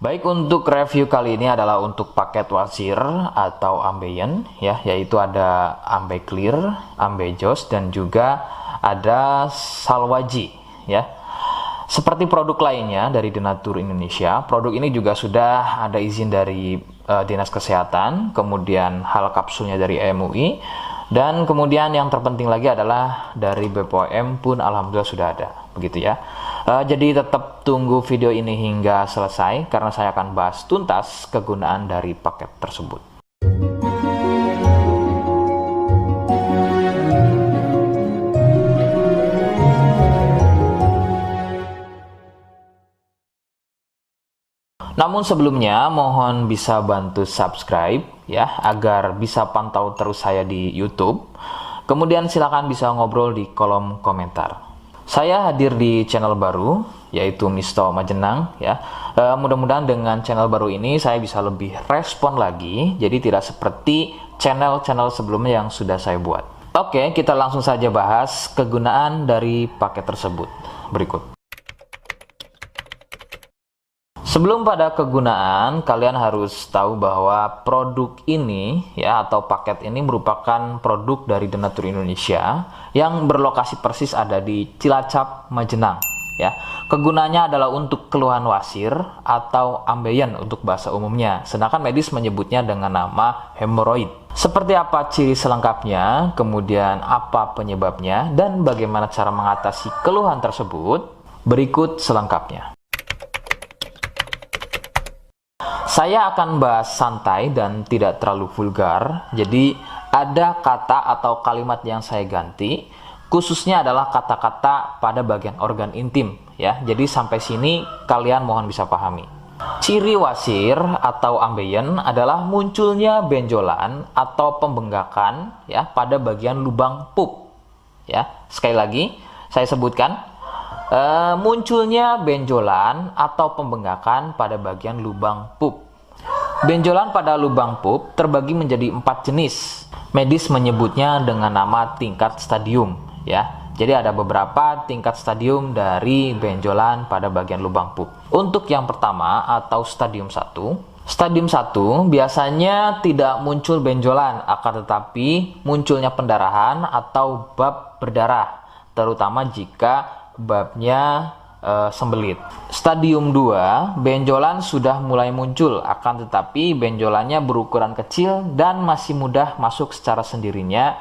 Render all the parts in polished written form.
Baik, untuk review kali ini adalah untuk paket wasir atau ambeien ya, yaitu ada ambe clear, ambe jos, dan juga ada salwaji ya. Seperti produk lainnya dari Denatur Indonesia, produk ini juga sudah ada izin dari Dinas Kesehatan, kemudian hal kapsulnya dari MUI, dan kemudian yang terpenting lagi adalah dari BPOM pun alhamdulillah sudah ada, begitu ya. Jadi tetap tunggu video ini hingga selesai karena saya akan bahas tuntas kegunaan dari paket tersebut. Namun sebelumnya mohon bisa bantu subscribe ya agar bisa pantau terus saya di YouTube. Kemudian silakan bisa ngobrol di kolom komentar. Saya hadir di channel baru yaitu Misto Majenang ya. Mudah-mudahan dengan channel baru ini saya bisa lebih respon lagi, jadi tidak seperti channel-channel sebelumnya yang sudah saya buat. Oke, kita langsung saja bahas kegunaan dari paket tersebut berikut. Sebelum pada kegunaan, kalian harus tahu bahwa produk ini ya atau paket ini merupakan produk dari Denatur Indonesia yang berlokasi persis ada di Cilacap, Majenang ya. Kegunaannya adalah untuk keluhan wasir atau ambeien untuk bahasa umumnya, sedangkan medis menyebutnya dengan nama hemoroid. Seperti apa ciri selengkapnya, kemudian apa penyebabnya, dan bagaimana cara mengatasi keluhan tersebut, berikut selengkapnya. Saya akan bahas santai dan tidak terlalu vulgar, jadi ada kata atau kalimat yang saya ganti, khususnya adalah kata-kata pada bagian organ intim ya. Jadi sampai sini kalian mohon bisa pahami. Ciri wasir atau ambeien adalah munculnya benjolan atau pembengkakan ya pada bagian lubang pup ya. Sekali lagi saya sebutkan, munculnya benjolan atau pembengkakan pada bagian lubang pup. Benjolan pada lubang pup terbagi menjadi 4 jenis. Medis menyebutnya dengan nama tingkat stadium ya. Jadi ada beberapa tingkat stadium dari benjolan pada bagian lubang pup. Untuk yang pertama atau stadium 1, stadium 1 biasanya tidak muncul benjolan, akan tetapi munculnya pendarahan atau bab berdarah, terutama jika babnya sembelit. Stadium 2, benjolan sudah mulai muncul, akan tetapi benjolannya berukuran kecil dan masih mudah masuk secara sendirinya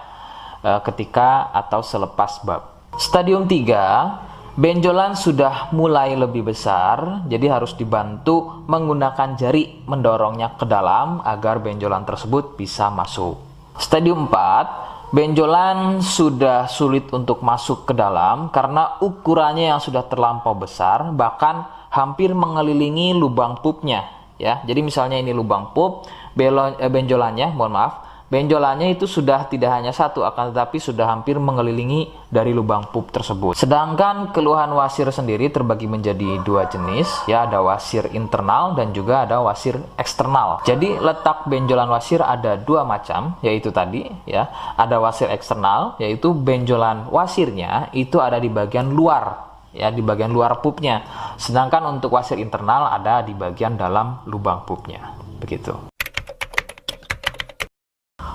ketika atau selepas bab. Stadium 3, benjolan sudah mulai lebih besar, jadi harus dibantu menggunakan jari mendorongnya ke dalam agar benjolan tersebut bisa masuk. Stadium 4, benjolan sudah sulit untuk masuk ke dalam karena ukurannya yang sudah terlampau besar, bahkan hampir mengelilingi lubang pupnya ya. Jadi misalnya ini lubang pup, benjolannya, benjolannya itu sudah tidak hanya satu, akan tetapi sudah hampir mengelilingi dari lubang pup tersebut. Sedangkan keluhan wasir sendiri terbagi menjadi 2 jenis ya, ada wasir internal dan juga ada wasir eksternal. Jadi letak benjolan wasir ada 2 macam, yaitu tadi ya, ada wasir eksternal yaitu benjolan wasirnya itu ada di bagian luar ya, di bagian luar pupnya. Sedangkan untuk wasir internal ada di bagian dalam lubang pupnya. Begitu.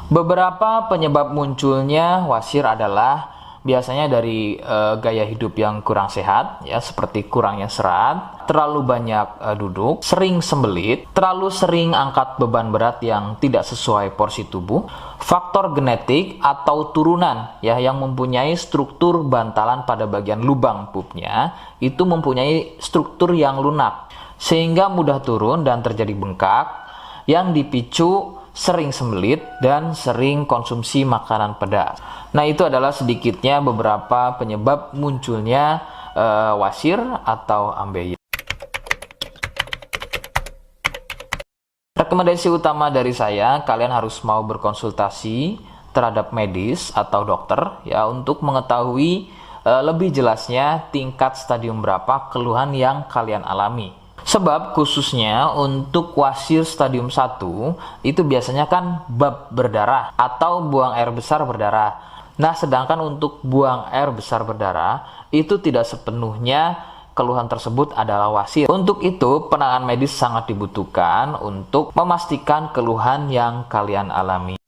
Beberapa penyebab munculnya wasir adalah biasanya dari gaya hidup yang kurang sehat ya, seperti kurangnya serat, terlalu banyak duduk, sering sembelit, terlalu sering angkat beban berat yang tidak sesuai porsi tubuh, faktor genetik atau turunan ya yang mempunyai struktur bantalan pada bagian lubang pupnya itu mempunyai struktur yang lunak sehingga mudah turun dan terjadi bengkak yang dipicu sering sembelit dan sering konsumsi makanan pedas. Nah, itu adalah sedikitnya beberapa penyebab munculnya wasir atau ambeien. Rekomendasi utama dari saya, kalian harus mau berkonsultasi terhadap medis atau dokter ya untuk mengetahui lebih jelasnya tingkat stadium berapa keluhan yang kalian alami. Sebab khususnya untuk wasir stadium 1 itu biasanya kan bab berdarah atau buang air besar berdarah. Nah, sedangkan untuk buang air besar berdarah itu tidak sepenuhnya keluhan tersebut adalah wasir. Untuk itu, penanganan medis sangat dibutuhkan untuk memastikan keluhan yang kalian alami.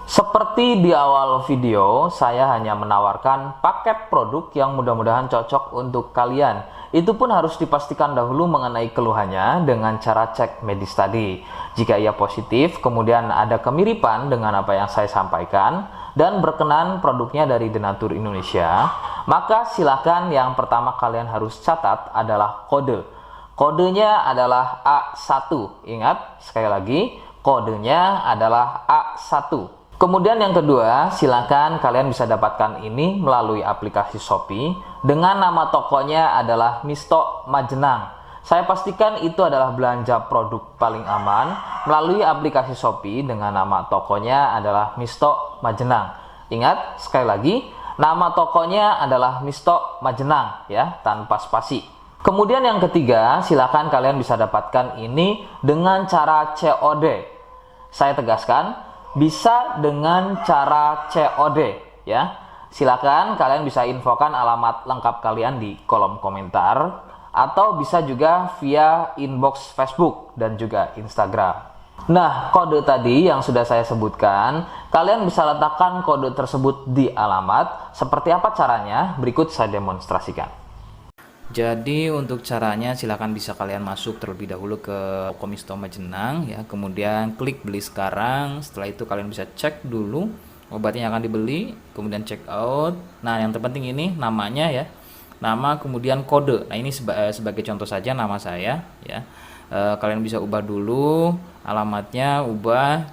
Seperti di awal video, saya hanya menawarkan paket produk yang mudah-mudahan cocok untuk kalian. Itu pun harus dipastikan dahulu mengenai keluhannya dengan cara cek medis tadi. Jika ia positif, kemudian ada kemiripan dengan apa yang saya sampaikan, dan berkenan produknya dari Denatur Indonesia, maka silakan yang pertama kalian harus catat adalah kode. Kodenya adalah A1. Ingat, sekali lagi, kodenya adalah A1. Kemudian yang kedua, silakan kalian bisa dapatkan ini melalui aplikasi Shopee dengan nama tokonya adalah Misto Majenang. Saya pastikan itu adalah belanja produk paling aman melalui aplikasi Shopee dengan nama tokonya adalah Misto Majenang. Ingat, sekali lagi, nama tokonya adalah Misto Majenang ya, tanpa spasi. Kemudian yang ketiga, silakan kalian bisa dapatkan ini dengan cara COD. Saya tegaskan, bisa dengan cara COD ya. Silakan kalian bisa infokan alamat lengkap kalian di kolom komentar atau bisa juga via inbox Facebook dan juga Instagram. Nah, kode tadi yang sudah saya sebutkan, kalian bisa letakkan kode tersebut di alamat. Seperti apa caranya? Berikut saya demonstrasikan. Jadi untuk caranya silakan bisa kalian masuk terlebih dahulu ke toko Misto Majenang ya, kemudian klik beli sekarang. Setelah itu kalian bisa cek dulu obatnya yang akan dibeli, kemudian check out. Nah, yang terpenting ini namanya ya, nama kemudian kode. Nah, ini sebagai contoh saja nama saya ya. Kalian bisa ubah dulu alamatnya, ubah.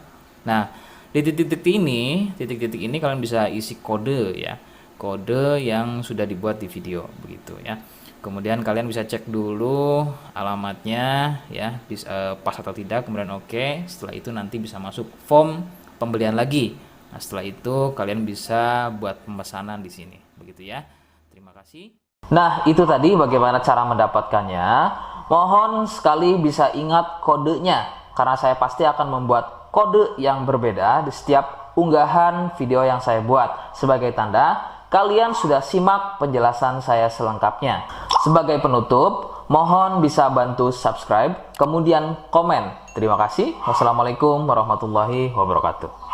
Nah, di titik-titik ini kalian bisa isi kode ya, kode yang sudah dibuat di video begitu ya. Kemudian kalian bisa cek dulu alamatnya ya, pas atau tidak, kemudian oke. Setelah itu nanti bisa masuk form pembelian lagi. Nah, setelah itu kalian bisa buat pemesanan di sini begitu ya. Terima kasih. Nah, itu tadi bagaimana cara mendapatkannya. Mohon sekali bisa ingat kodenya, karena saya pasti akan membuat kode yang berbeda di setiap unggahan video yang saya buat sebagai tanda kalian sudah simak penjelasan saya selengkapnya. Sebagai penutup, mohon bisa bantu subscribe, kemudian komen. Terima kasih. Wassalamualaikum warahmatullahi wabarakatuh.